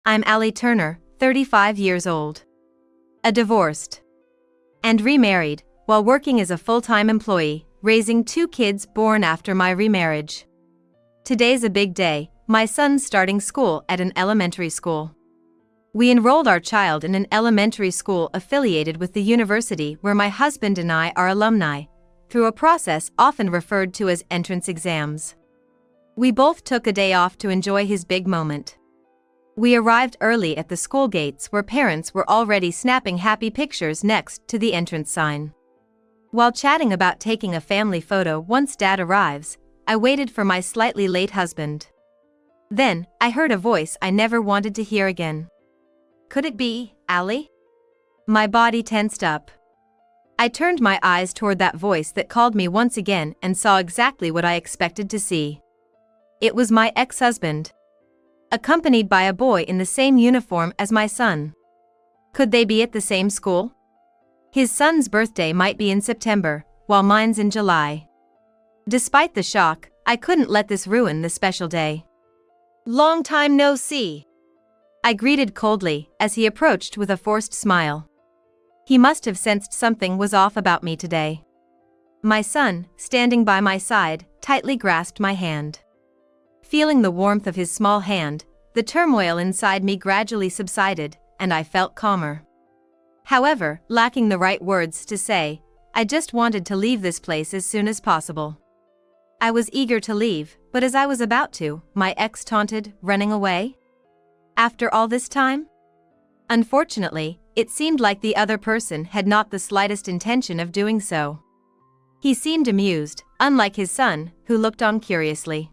I'm Allie Turner, 35 years old. A divorced and remarried, while working as a full-time employee, raising 2 kids born after my remarriage. Today's a big day. My son's starting school at an elementary school. We enrolled our child in an elementary school affiliated with the university where my husband and I are alumni, through a process often referred to as entrance exams. We both took a day off to enjoy his big moment. We arrived early at the school gates where parents were already snapping happy pictures next to the entrance sign. While chatting about taking a family photo once Dad arrives, I waited for my slightly late husband. Then, I heard a voice I never wanted to hear again. Could it be Allie? My body tensed up. I turned my eyes toward that voice that called me once again and saw exactly what I expected to see. It was my ex-husband, accompanied by a boy in the same uniform as my son. Could they be at the same school? His son's birthday might be in September, while mine's in July. Despite the shock, I couldn't let this ruin the special day. Long time no see, I greeted coldly as he approached with a forced smile. He must have sensed something was off about me today. My son, standing by my side, tightly grasped my hand. Feeling the warmth of his small hand, the turmoil inside me gradually subsided, and I felt calmer. However, lacking the right words to say, I just wanted to leave this place as soon as possible. I was eager to leave, but as I was about to, my ex taunted, running away? After all this time? Unfortunately, it seemed like the other person had not the slightest intention of doing so. He seemed amused, unlike his son, who looked on curiously.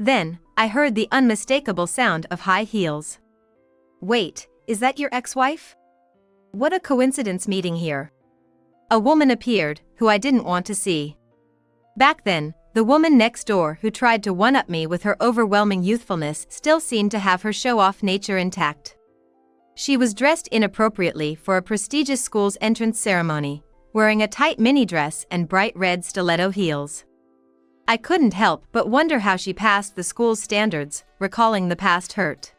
Then, I heard the unmistakable sound of high heels. Wait, is that your ex-wife? What a coincidence meeting here. A woman appeared, who I didn't want to see. Back then, the woman next door who tried to one-up me with her overwhelming youthfulness still seemed to have her show-off nature intact. She was dressed inappropriately for a prestigious school's entrance ceremony, wearing a tight mini dress and bright red stiletto heels. I couldn't help but wonder how she passed the school's standards, recalling the past hurt.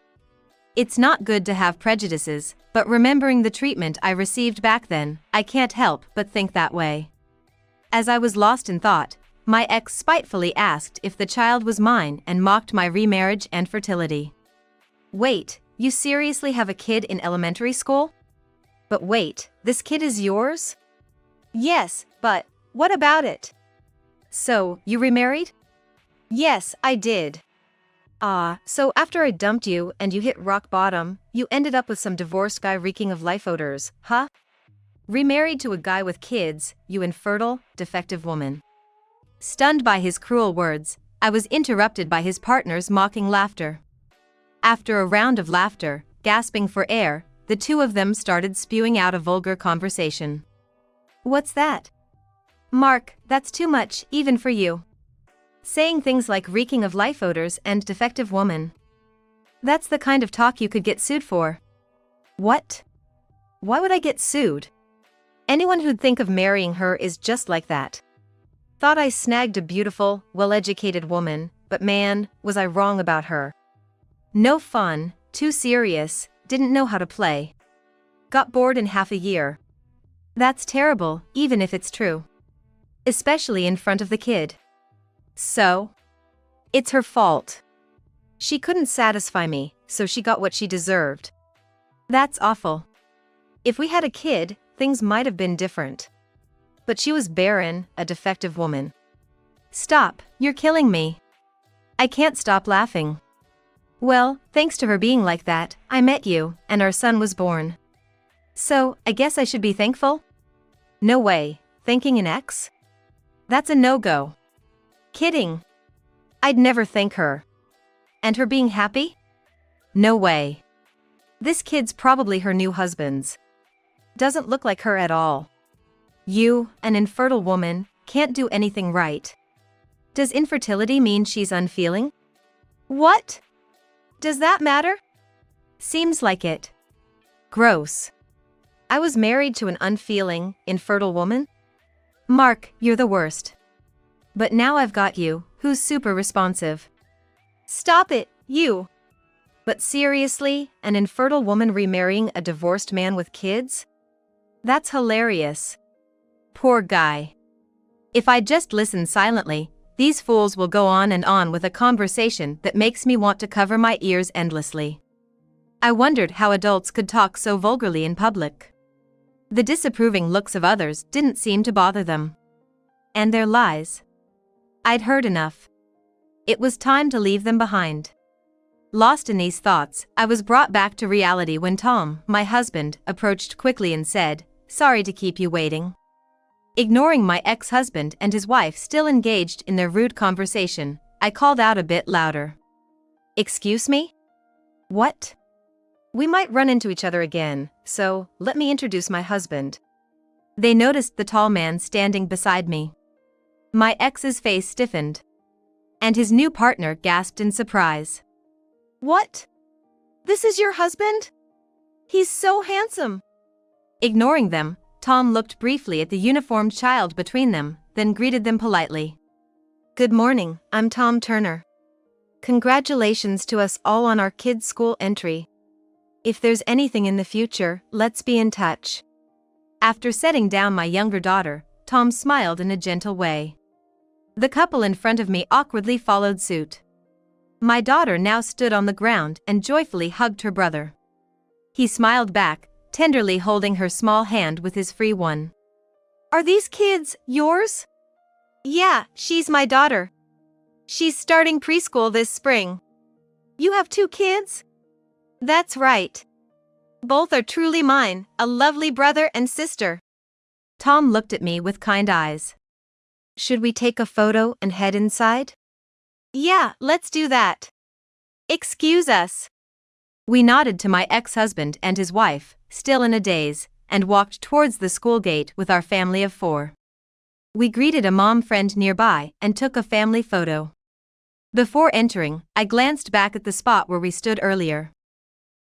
It's not good to have prejudices, but remembering the treatment I received back then, I can't help but think that way. As I was lost in thought, my ex spitefully asked if the child was mine and mocked my remarriage and fertility. Wait, you seriously have a kid in elementary school? But wait, this kid is yours? Yes, but what about it? So, you remarried? Yes, I did. So after I dumped you and you hit rock bottom, you ended up with some divorced guy reeking of life odors, huh? Remarried to a guy with kids, you infertile, defective woman. Stunned by his cruel words, I was interrupted by his partner's mocking laughter. After a round of laughter, gasping for air, the two of them started spewing out a vulgar conversation. What's that? Mark, that's too much, even for you. Saying things like reeking of life odors and defective woman. That's the kind of talk you could get sued for. What? Why would I get sued? Anyone who'd think of marrying her is just like that. Thought I snagged a beautiful, well-educated woman, but man, was I wrong about her. No fun, too serious, didn't know how to play. Got bored in half a year. That's terrible, even if it's true. Especially in front of the kid. So? It's her fault. She couldn't satisfy me, so she got what she deserved. That's awful. If we had a kid, things might have been different. But she was barren, a defective woman. Stop, you're killing me. I can't stop laughing. Well, thanks to her being like that, I met you, and our son was born. So, I guess I should be thankful? No way, thanking an ex? That's a no-go. Kidding. I'd never thank her. And her being happy? No way. This kid's probably her new husband's. Doesn't look like her at all. You, an infertile woman, can't do anything right. Does infertility mean she's unfeeling? What? Does that matter? Seems like it. Gross. I was married to an unfeeling, infertile woman? Mark, you're the worst. But now I've got you, who's super responsive. Stop it, you. But seriously, an infertile woman remarrying a divorced man with kids? That's hilarious. Poor guy. If I just listen silently, these fools will go on and on with a conversation that makes me want to cover my ears endlessly. I wondered how adults could talk so vulgarly in public. The disapproving looks of others didn't seem to bother them. And their lies. I'd heard enough. It was time to leave them behind. Lost in these thoughts, I was brought back to reality when Tom, my husband, approached quickly and said, "Sorry to keep you waiting." Ignoring my ex-husband and his wife still engaged in their rude conversation, I called out a bit louder. "Excuse me? What?" "We might run into each other again, so let me introduce my husband." They noticed the tall man standing beside me. My ex's face stiffened. And his new partner gasped in surprise. "What? This is your husband? He's so handsome." Ignoring them, Tom looked briefly at the uniformed child between them, then greeted them politely. "Good morning, I'm Tom Turner. Congratulations to us all on our kids' school entry. If there's anything in the future, let's be in touch." After setting down my younger daughter, Tom smiled in a gentle way. The couple in front of me awkwardly followed suit. My daughter now stood on the ground and joyfully hugged her brother. He smiled back, tenderly holding her small hand with his free one. "Are these kids yours?" "Yeah, she's my daughter. She's starting preschool this spring." "You have 2 kids?" "That's right. Both are truly mine, a lovely brother and sister." Tom looked at me with kind eyes. "Should we take a photo and head inside?" "Yeah, let's do that. Excuse us." We nodded to my ex-husband and his wife, still in a daze, and walked towards the school gate with our family of 4. We greeted a mom friend nearby and took a family photo. Before entering, I glanced back at the spot where we stood earlier.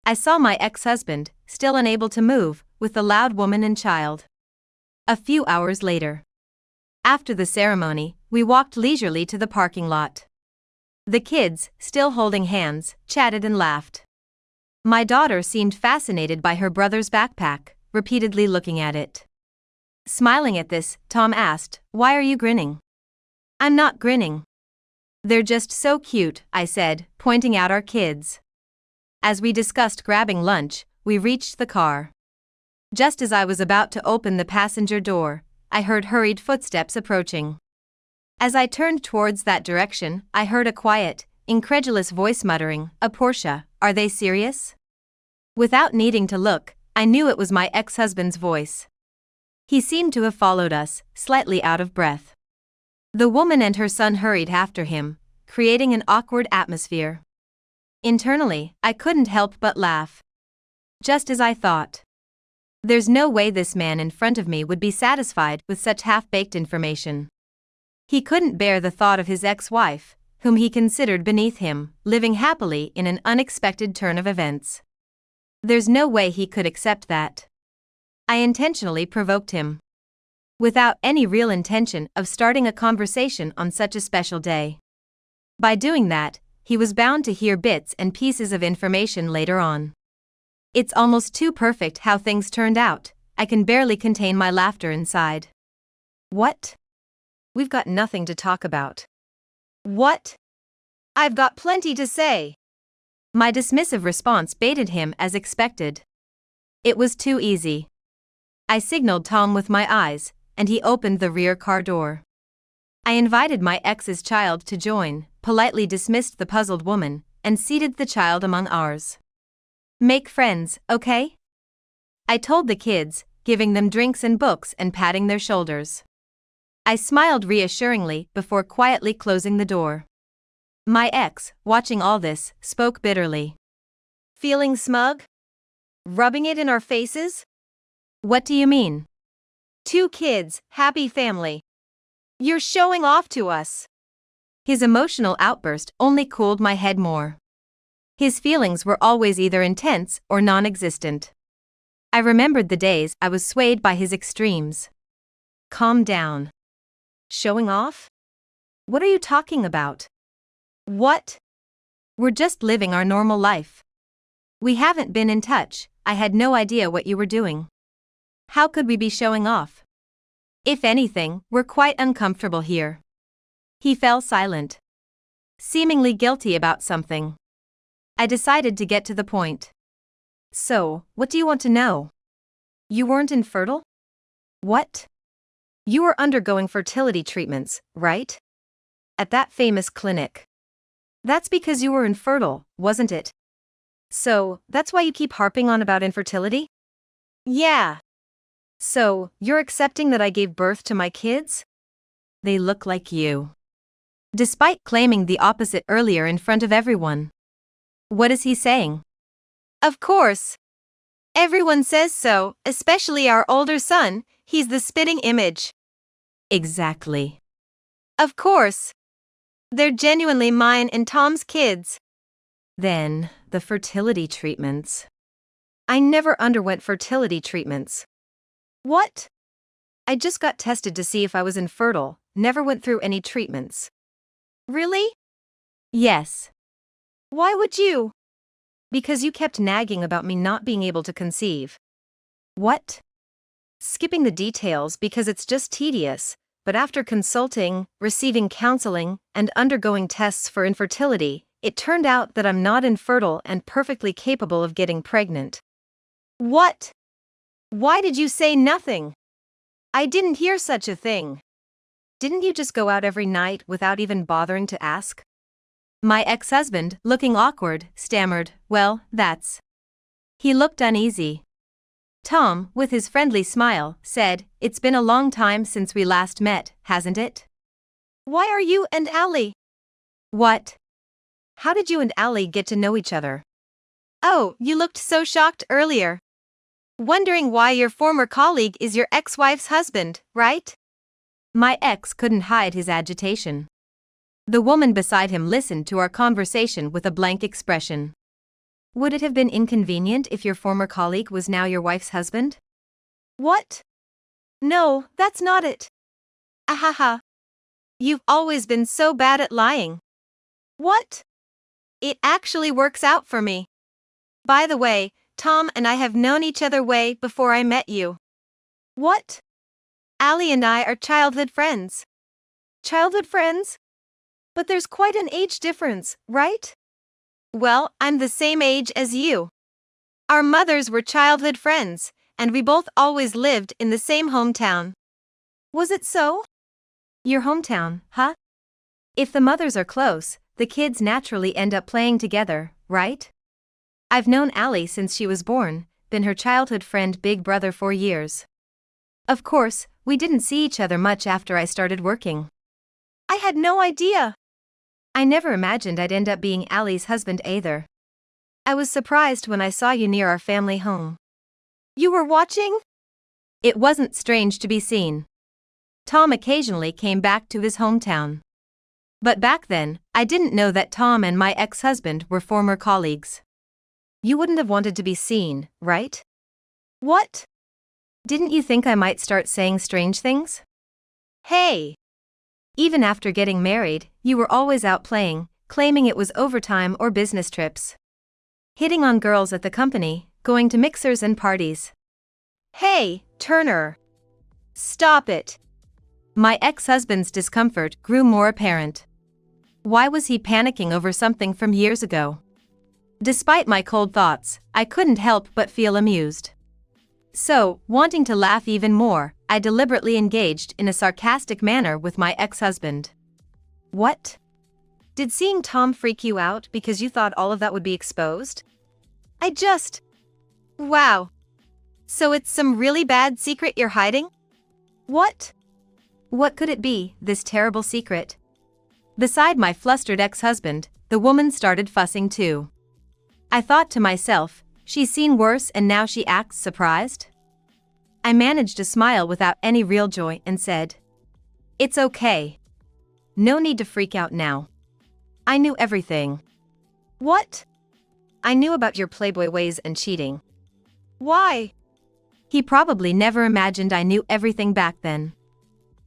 I saw my ex-husband, still unable to move, with the loud woman and child. A few hours later. After the ceremony, we walked leisurely to the parking lot. The kids, still holding hands, chatted and laughed. My daughter seemed fascinated by her brother's backpack, repeatedly looking at it. Smiling at this, Tom asked, "Why are you grinning?" "I'm not grinning. They're just so cute," I said, pointing out our kids. As we discussed grabbing lunch, we reached the car. Just as I was about to open the passenger door, I heard hurried footsteps approaching. As I turned towards that direction, I heard a quiet, incredulous voice muttering, "A Porsche, are they serious?" Without needing to look, I knew it was my ex-husband's voice. He seemed to have followed us, slightly out of breath. The woman and her son hurried after him, creating an awkward atmosphere. Internally, I couldn't help but laugh. Just as I thought. There's no way this man in front of me would be satisfied with such half-baked information. He couldn't bear the thought of his ex-wife, whom he considered beneath him, living happily in an unexpected turn of events. There's no way he could accept that. I intentionally provoked him. Without any real intention of starting a conversation on such a special day. By doing that, he was bound to hear bits and pieces of information later on. It's almost too perfect how things turned out. I can barely contain my laughter inside. "What? We've got nothing to talk about." "What? I've got plenty to say." My dismissive response baited him as expected. It was too easy. I signaled Tom with my eyes, and he opened the rear car door. I invited my ex's child to join, politely dismissed the puzzled woman, and seated the child among ours. "Make friends, okay?" I told the kids, giving them drinks and books and patting their shoulders. I smiled reassuringly before quietly closing the door. My ex, watching all this, spoke bitterly. "Feeling smug? Rubbing it in our faces?" "What do you mean?" "2 kids, happy family. You're showing off to us." His emotional outburst only cooled my head more. His feelings were always either intense or non-existent. I remembered the days I was swayed by his extremes. "Calm down. Showing off? What are you talking about?" "What? We're just living our normal life." We haven't been in touch, I had no idea what you were doing. How could we be showing off? If anything, we're quite uncomfortable here. He fell silent, seemingly guilty about something. I decided to get to the point. So, what do you want to know? You weren't infertile? What? You were undergoing fertility treatments, right? At that famous clinic. That's because you were infertile, wasn't it? So, that's why you keep harping on about infertility? Yeah. So, you're accepting that I gave birth to my kids? They look like you. Despite claiming the opposite earlier in front of everyone. What is he saying? Of course. Everyone says so, especially our older son, he's the spitting image. Exactly. Of course. They're genuinely mine and Tom's kids. Then, the fertility treatments. I never underwent fertility treatments. What? I just got tested to see if I was infertile, never went through any treatments. Really? Yes. Why would you? Because you kept nagging about me not being able to conceive. What? Skipping the details because it's just tedious, but after consulting, receiving counseling, and undergoing tests for infertility, it turned out that I'm not infertile and perfectly capable of getting pregnant. What? Why did you say nothing? I didn't hear such a thing. Didn't you just go out every night without even bothering to ask? My ex-husband, looking awkward, stammered, well, that's. He looked uneasy. Tom, with his friendly smile, said, it's been a long time since we last met, hasn't it? Why are you and Allie? What? How did you and Allie get to know each other? Oh, you looked so shocked earlier. Wondering why your former colleague is your ex-wife's husband, right? My ex couldn't hide his agitation. The woman beside him listened to our conversation with a blank expression. Would it have been inconvenient if your former colleague was now your wife's husband? What? No, that's not it. Ahaha. You've always been so bad at lying. What? It actually works out for me. By the way, Tom and I have known each other way before I met you. What? Allie and I are childhood friends. Childhood friends? But there's quite an age difference, right? Well, I'm the same age as you. Our mothers were childhood friends, and we both always lived in the same hometown. Was it so? Your hometown, huh? If the mothers are close, the kids naturally end up playing together, right? I've known Allie since she was born, been her childhood friend big brother for years. Of course, we didn't see each other much after I started working. I had no idea. I never imagined I'd end up being Allie's husband either. I was surprised when I saw you near our family home. You were watching? It wasn't strange to be seen. Tom occasionally came back to his hometown. But back then, I didn't know that Tom and my ex-husband were former colleagues. You wouldn't have wanted to be seen, right? What? Didn't you think I might start saying strange things? Hey! Even after getting married, you were always out playing, claiming it was overtime or business trips. Hitting on girls at the company, going to mixers and parties. Hey, Turner! Stop it! My ex-husband's discomfort grew more apparent. Why was he panicking over something from years ago? Despite my cold thoughts, I couldn't help but feel amused. So, wanting to laugh even more, I deliberately engaged in a sarcastic manner with my ex-husband. What? Did seeing Tom freak you out because you thought all of that would be exposed? Wow. So it's some really bad secret you're hiding? What? What could it be, this terrible secret? Beside my flustered ex-husband, the woman started fussing too. I thought to myself, she's seen worse and now she acts surprised? I managed to smile without any real joy and said, it's okay. No need to freak out now. I knew everything. What? I knew about your playboy ways and cheating. Why? He probably never imagined I knew everything back then.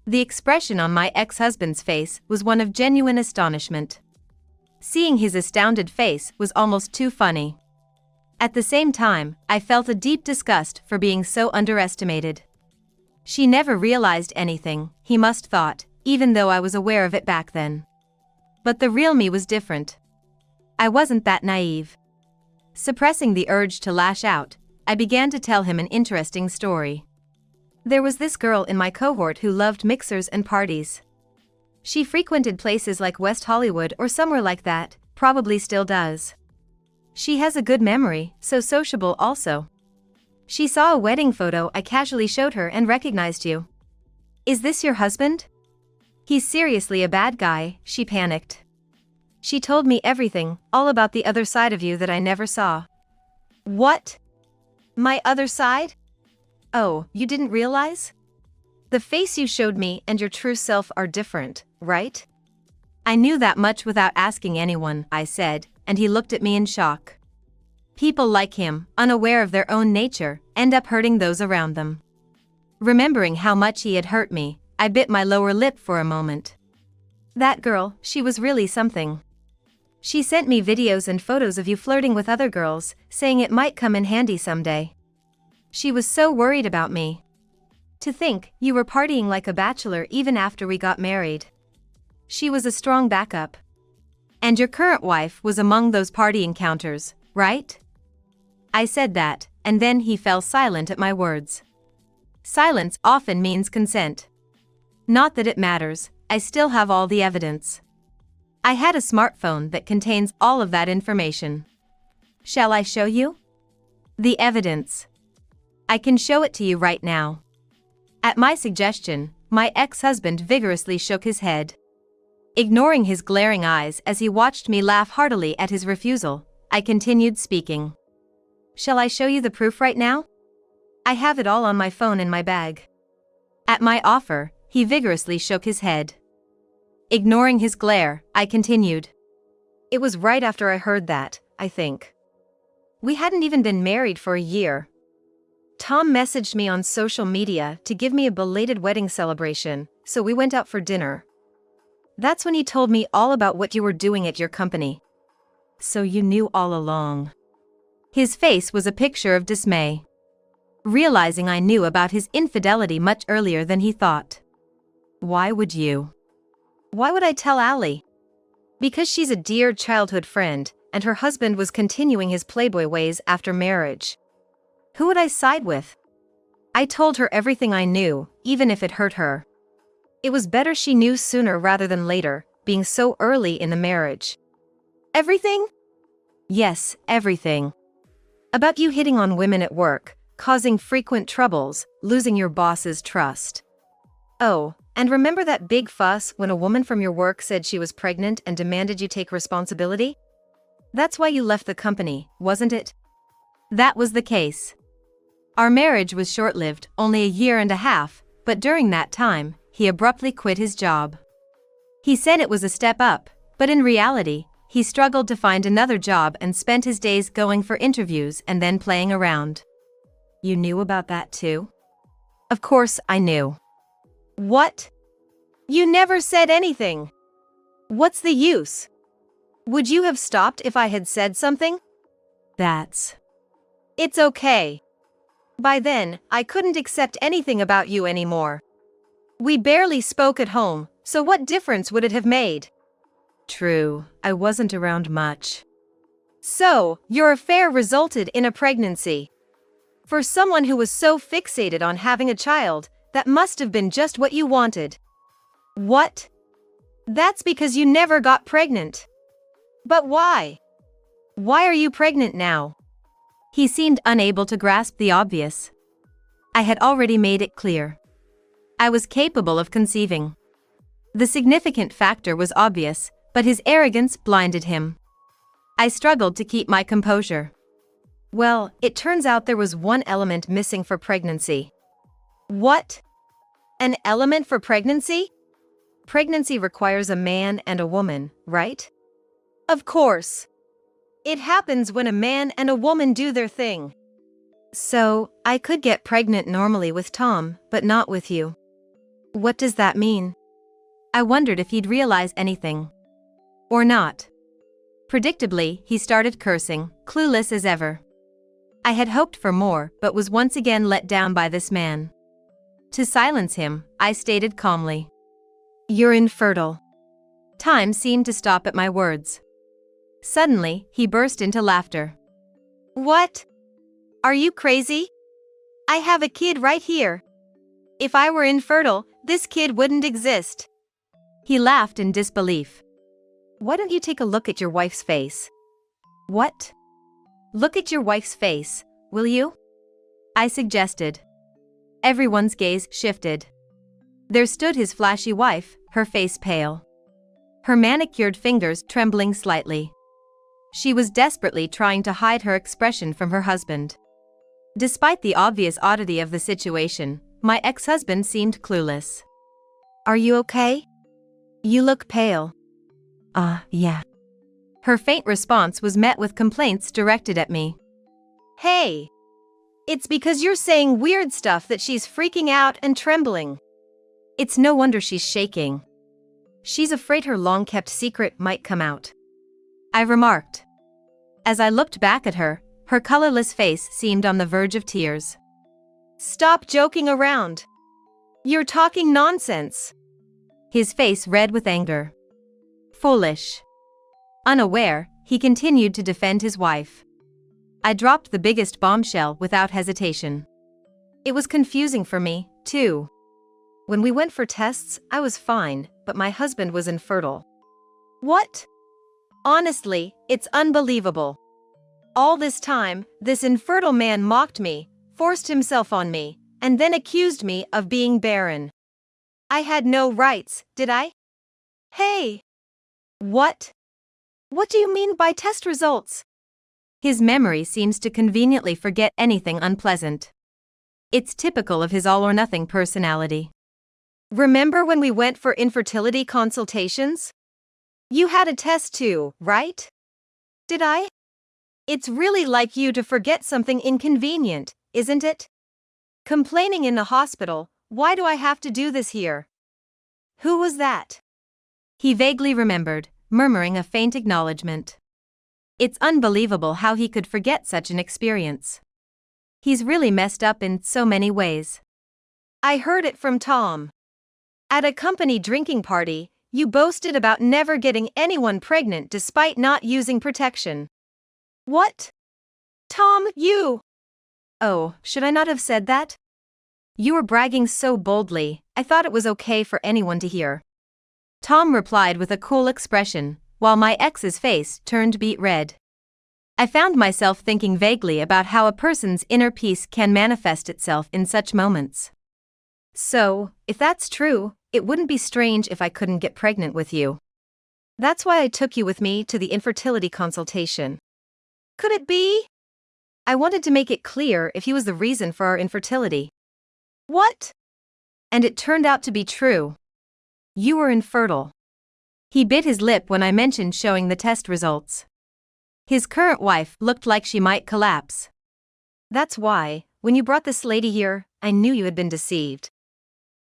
The expression on my ex-husband's face was one of genuine astonishment. Seeing his astounded face was almost too funny. At the same time, I felt a deep disgust for being so underestimated. She never realized anything, he must thought, even though I was aware of it back then. But the real me was different. I wasn't that naive. Suppressing the urge to lash out, I began to tell him an interesting story. There was this girl in my cohort who loved mixers and parties. She frequented places like West Hollywood or somewhere like that, probably still does. She has a good memory, so sociable also. She saw a wedding photo I casually showed her and recognized you. Is this your husband? He's seriously a bad guy, she panicked. She told me everything, all about the other side of you that I never saw. What? My other side? Oh, you didn't realize? The face you showed me and your true self are different, right? I knew that much without asking anyone, I said, and he looked at me in shock. People like him, unaware of their own nature, end up hurting those around them. Remembering how much he had hurt me, I bit my lower lip for a moment. That girl, she was really something. She sent me videos and photos of you flirting with other girls, saying it might come in handy someday. She was so worried about me. To think, you were partying like a bachelor even after we got married. She was a strong backup. And your current wife was among those party encounters, right? I said that, and then he fell silent at my words. Silence often means consent. Not that it matters, I still have all the evidence. I had a smartphone that contains all of that information. Shall I show you? The evidence. I can show it to you right now. At my suggestion, my ex-husband vigorously shook his head. Ignoring his glaring eyes as he watched me laugh heartily at his refusal, I continued speaking. Shall I show you the proof right now? I have it all on my phone in my bag. At my offer, he vigorously shook his head. Ignoring his glare, I continued. It was right after I heard that, I think. We hadn't even been married for a year. Tom messaged me on social media to give me a belated wedding celebration, so we went out for dinner. That's when he told me all about what you were doing at your company. So you knew all along. His face was a picture of dismay. Realizing I knew about his infidelity much earlier than he thought. Why would you? Why would I tell Allie? Because she's a dear childhood friend, and her husband was continuing his playboy ways after marriage. Who would I side with? I told her everything I knew, even if it hurt her. It was better she knew sooner rather than later, being so early in the marriage. Everything? Yes, everything. About you hitting on women at work, causing frequent troubles, losing your boss's trust. Oh, and remember that big fuss when a woman from your work said she was pregnant and demanded you take responsibility? That's why you left the company, wasn't it? That was the case. Our marriage was short-lived, only a year and a half, but during that time, he abruptly quit his job. He said it was a step up, but in reality, he struggled to find another job and spent his days going for interviews and then playing around. You knew about that too? Of course I knew. What? You never said anything. What's the use? Would you have stopped if I had said something? It's okay. By then, I couldn't accept anything about you anymore. We barely spoke at home, so what difference would it have made? True, I wasn't around much. So, your affair resulted in a pregnancy. For someone who was so fixated on having a child, that must have been just what you wanted. What? That's because you never got pregnant. But why? Why are you pregnant now? He seemed unable to grasp the obvious. I had already made it clear. I was capable of conceiving. The significant factor was obvious, but his arrogance blinded him. I struggled to keep my composure. Well, it turns out there was one element missing for pregnancy. What? An element for pregnancy? Pregnancy requires a man and a woman, right? Of course. It happens when a man and a woman do their thing. So, I could get pregnant normally with Tom, but not with you. What does that mean? I wondered if he'd realize anything. Or not. Predictably, he started cursing, clueless as ever. I had hoped for more but was once again let down by this man. To silence him, I stated calmly, "You're infertile." Time seemed to stop at my words. Suddenly, he burst into laughter. "What? Are you crazy? I have a kid right here. If I were infertile, this kid wouldn't exist." He laughed in disbelief. "Why don't you take a look at your wife's face?" "What?" "Look at your wife's face, will you?" I suggested. Everyone's gaze shifted. There stood his flashy wife, her face pale, her manicured fingers trembling slightly. She was desperately trying to hide her expression from her husband. Despite the obvious oddity of the situation, my ex-husband seemed clueless. "Are you okay? You look pale." Yeah." Her faint response was met with complaints directed at me. "Hey! It's because you're saying weird stuff that she's freaking out and trembling. It's no wonder she's shaking. She's afraid her long-kept secret might come out," I remarked. As I looked back at her, her colorless face seemed on the verge of tears. "Stop joking around. You're talking nonsense." His face red with anger. Foolish. Unaware, he continued to defend his wife. I dropped the biggest bombshell without hesitation. It was confusing for me, too. When we went for tests, I was fine, but my husband was infertile. What? Honestly, it's unbelievable. All this time, this infertile man mocked me, forced himself on me, and then accused me of being barren. I had no rights, did I? Hey! What? What do you mean by test results? His memory seems to conveniently forget anything unpleasant. It's typical of his all-or-nothing personality. Remember when we went for infertility consultations? You had a test too, right? Did I? It's really like you to forget something inconvenient, isn't it? Complaining in the hospital, why do I have to do this here? Who was that? He vaguely remembered, murmuring a faint acknowledgement. It's unbelievable how he could forget such an experience. He's really messed up in so many ways. I heard it from Tom. At a company drinking party, you boasted about never getting anyone pregnant despite not using protection. What? Tom, you! Oh, should I not have said that? You were bragging so boldly, I thought it was okay for anyone to hear. Tom replied with a cool expression, while my ex's face turned beet red. I found myself thinking vaguely about how a person's inner peace can manifest itself in such moments. So, if that's true, it wouldn't be strange if I couldn't get pregnant with you. That's why I took you with me to the infertility consultation. Could it be? I wanted to make it clear if he was the reason for our infertility. What? And it turned out to be true. You were infertile. He bit his lip when I mentioned showing the test results. His current wife looked like she might collapse. That's why, when you brought this lady here, I knew you had been deceived.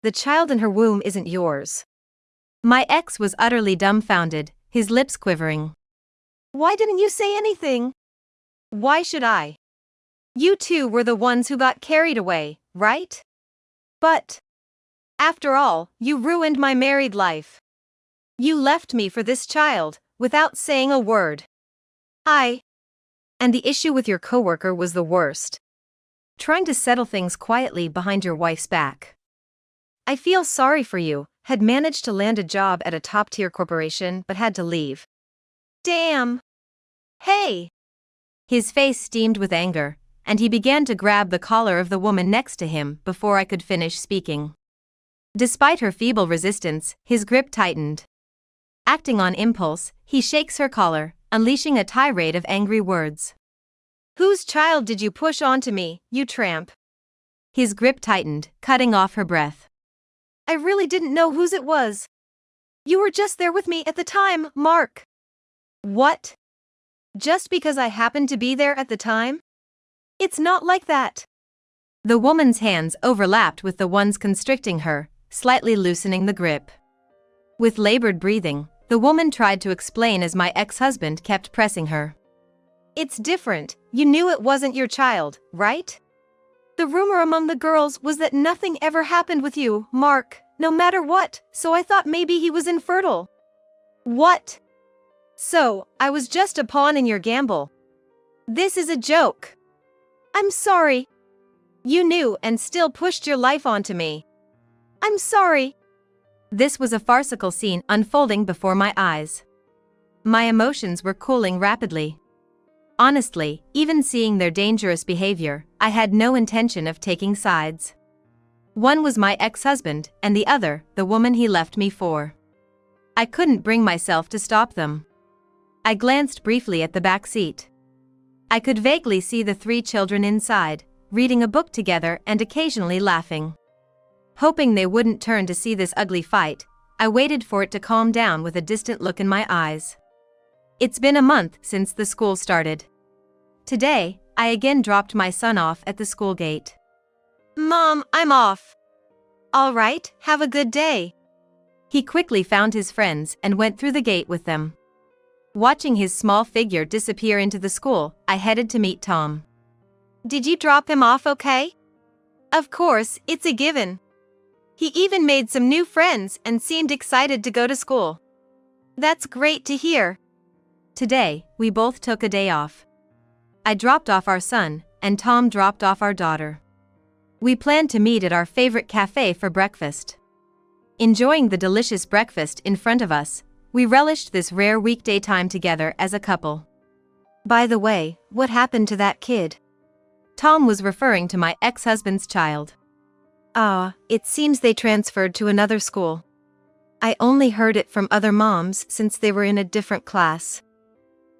The child in her womb isn't yours. My ex was utterly dumbfounded, his lips quivering. Why didn't you say anything? Why should I? You two were the ones who got carried away, right? But, after all, you ruined my married life. You left me for this child, without saying a word. And the issue with your coworker was the worst. Trying to settle things quietly behind your wife's back. I feel sorry for you, had managed to land a job at a top-tier corporation but had to leave. Damn! Hey! His face steamed with anger, and he began to grab the collar of the woman next to him before I could finish speaking. Despite her feeble resistance, his grip tightened. Acting on impulse, he shakes her collar, unleashing a tirade of angry words. Whose child did you push onto me, you tramp? His grip tightened, cutting off her breath. I really didn't know whose it was. You were just there with me at the time, Mark. What? Just because I happened to be there at the time? It's not like that. The woman's hands overlapped with the ones constricting her, slightly loosening the grip. With labored breathing, the woman tried to explain as my ex-husband kept pressing her. It's different. You knew it wasn't your child, right? The rumor among the girls was that nothing ever happened with you, Mark, no matter what, so I thought maybe he was infertile. What? So, I was just a pawn in your gamble. This is a joke. I'm sorry. You knew and still pushed your life onto me. I'm sorry. This was a farcical scene unfolding before my eyes. My emotions were cooling rapidly. Honestly, even seeing their dangerous behavior, I had no intention of taking sides. One was my ex-husband, and the other, the woman he left me for. I couldn't bring myself to stop them. I glanced briefly at the back seat. I could vaguely see the 3 children inside, reading a book together and occasionally laughing. Hoping they wouldn't turn to see this ugly fight, I waited for it to calm down with a distant look in my eyes. It's been a month since the school started. Today, I again dropped my son off at the school gate. Mom, I'm off. All right, have a good day. He quickly found his friends and went through the gate with them. Watching his small figure disappear into the school, I headed to meet Tom. Did you drop him off okay? Of course, it's a given. He even made some new friends and seemed excited to go to school. That's great to hear. Today, we both took a day off. I dropped off our son, and Tom dropped off our daughter. We planned to meet at our favorite cafe for breakfast. Enjoying the delicious breakfast in front of us, we relished this rare weekday time together as a couple. By the way, what happened to that kid? Tom was referring to my ex-husband's child. It seems they transferred to another school. I only heard it from other moms since they were in a different class.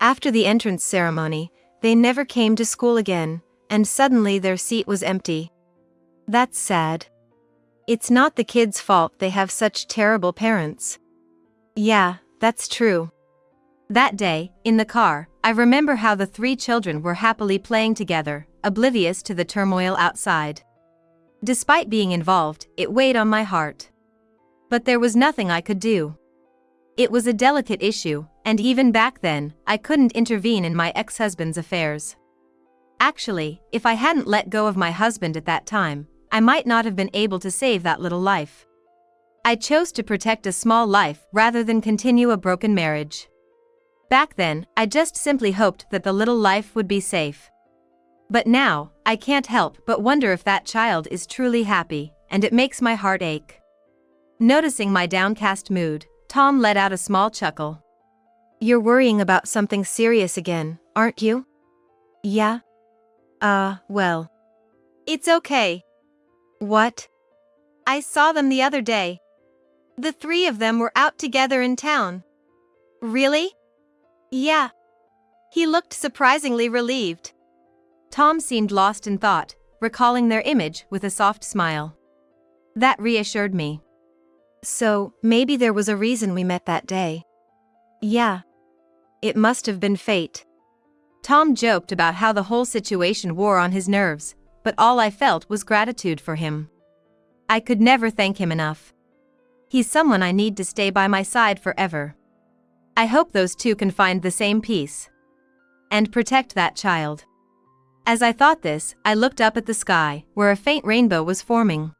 After the entrance ceremony, they never came to school again, and suddenly their seat was empty. That's sad. It's not the kids' fault they have such terrible parents. Yeah, that's true. That day, in the car, I remember how the 3 children were happily playing together, oblivious to the turmoil outside. Despite being involved, it weighed on my heart. But there was nothing I could do. It was a delicate issue, and even back then, I couldn't intervene in my ex-husband's affairs. Actually, if I hadn't let go of my husband at that time, I might not have been able to save that little life. I chose to protect a small life rather than continue a broken marriage. Back then, I just simply hoped that the little life would be safe. But now, I can't help but wonder if that child is truly happy, and it makes my heart ache. Noticing my downcast mood, Tom let out a small chuckle. You're worrying about something serious again, aren't you? Yeah? Well. It's okay. What? I saw them the other day. The 3 of them were out together in town. Really? Yeah. He looked surprisingly relieved. Tom seemed lost in thought, recalling their image with a soft smile. That reassured me. So, maybe there was a reason we met that day. Yeah. It must have been fate. Tom joked about how the whole situation wore on his nerves, but all I felt was gratitude for him. I could never thank him enough. He's someone I need to stay by my side forever. I hope those 2 can find the same peace. And protect that child. As I thought this, I looked up at the sky, where a faint rainbow was forming.